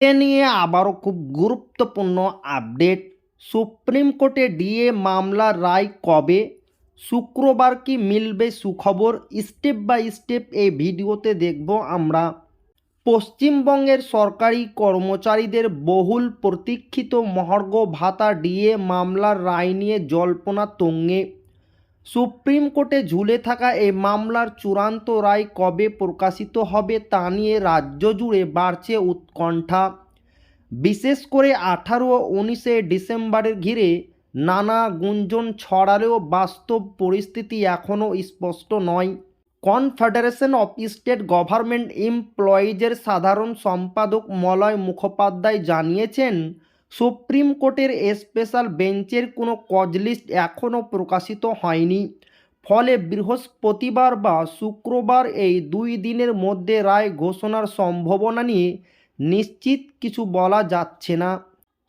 এ নিয়ে আবারও খুব গুরুত্বপূর্ণ আপডেট। সুপ্রিম কোর্টে ডিএ মামলার রায় কবে? শুক্রবার কি মিলবে সুখবর? স্টেপ বাই স্টেপ এই ভিডিওতে দেখব আমরা। পশ্চিমবঙ্গের সরকারি কর্মচারীদের বহুল প্রতীক্ষিত মহার্ঘ ভাতা ডিএ মামলার রায় নিয়ে জল্পনা তুঙ্গে। সুপ্রিম কোর্টে ঝুলে থাকা এই মামলার চূড়ান্ত রায় কবে প্রকাশিত হবে তা নিয়ে রাজ্য জুড়ে বাড়ছে উৎকণ্ঠা। বিশেষ করে 18 ও 19 ডিসেম্বরের ঘিরে নানা গুঞ্জন ছড়ালেও বাস্তব পরিস্থিতি এখনও স্পষ্ট নয়। কনফেডারেশন অফ স্টেট গভর্নমেন্ট এমপ্লয়িজের সাধারণ সম্পাদক মলয় মুখোপাধ্যায় জানিয়েছেন, সুপ্রিম কোর্টের স্পেশাল বেঞ্চের কোনো কজ লিস্ট এখনও প্রকাশিত হয়নি। ফলে বৃহস্পতিবার বা শুক্রবার এই 2 দিনের মধ্যে রায় ঘোষণার সম্ভাবনা নিয়ে নিশ্চিত কিছু বলা যাচ্ছে না।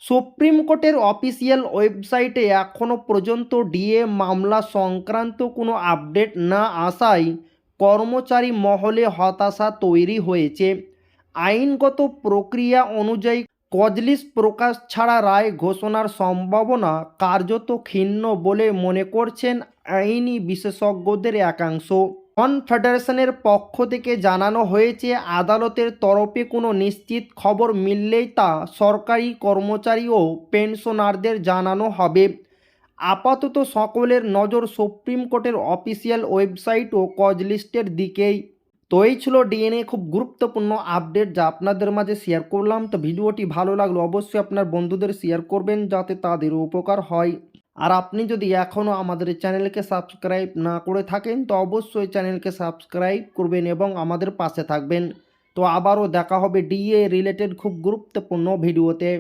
সুপ্রিম কোর্টের অফিসিয়াল ওয়েবসাইটে এখনও পর্যন্ত ডিএ মামলা সংক্রান্ত কোনো আপডেট না আসায় কর্মচারী মহলে হতাশা তৈরি হয়েছে। আইনগত প্রক্রিয়া অনুযায়ী কজলিস্ট প্রকাশ ছাড়া রায় ঘোষণার সম্ভাবনা কার্যত ক্ষীণ বলে মনে করছেন আইনি বিশেষজ্ঞদের একাংশ। কনফেডারেশনের পক্ষ থেকে জানানো হয়েছে, আদালতের তরফে কোনো নিশ্চিত খবর মিললেই তা সরকারি কর্মচারী ও পেনশনারদের জানানো হবে। আপাতত সকলের নজর সুপ্রিম কোর্টের অফিসিয়াল ওয়েবসাইট ও কজ লিস্টের দিকেই। তো এই ছিল ডিএনএ খুব গুরুত্বপূর্ণ আপডেট যা আপনাদের মাঝে শেয়ার করলাম। তো ভিডিওটি ভালো লাগলো অবশ্যই আপনার বন্ধুদের শেয়ার করবেন যাতে তাদেরও উপকার হয়। আর আপনি যদি এখনও আমাদের চ্যানেলকে সাবস্ক্রাইব না করে থাকেন তো অবশ্যই চ্যানেলকে সাবস্ক্রাইব করবেন এবং আমাদের পাশে থাকবেন। তো আবারও দেখা হবে ডিএ রিলেটেড খুব গুরুত্বপূর্ণ ভিডিওতে।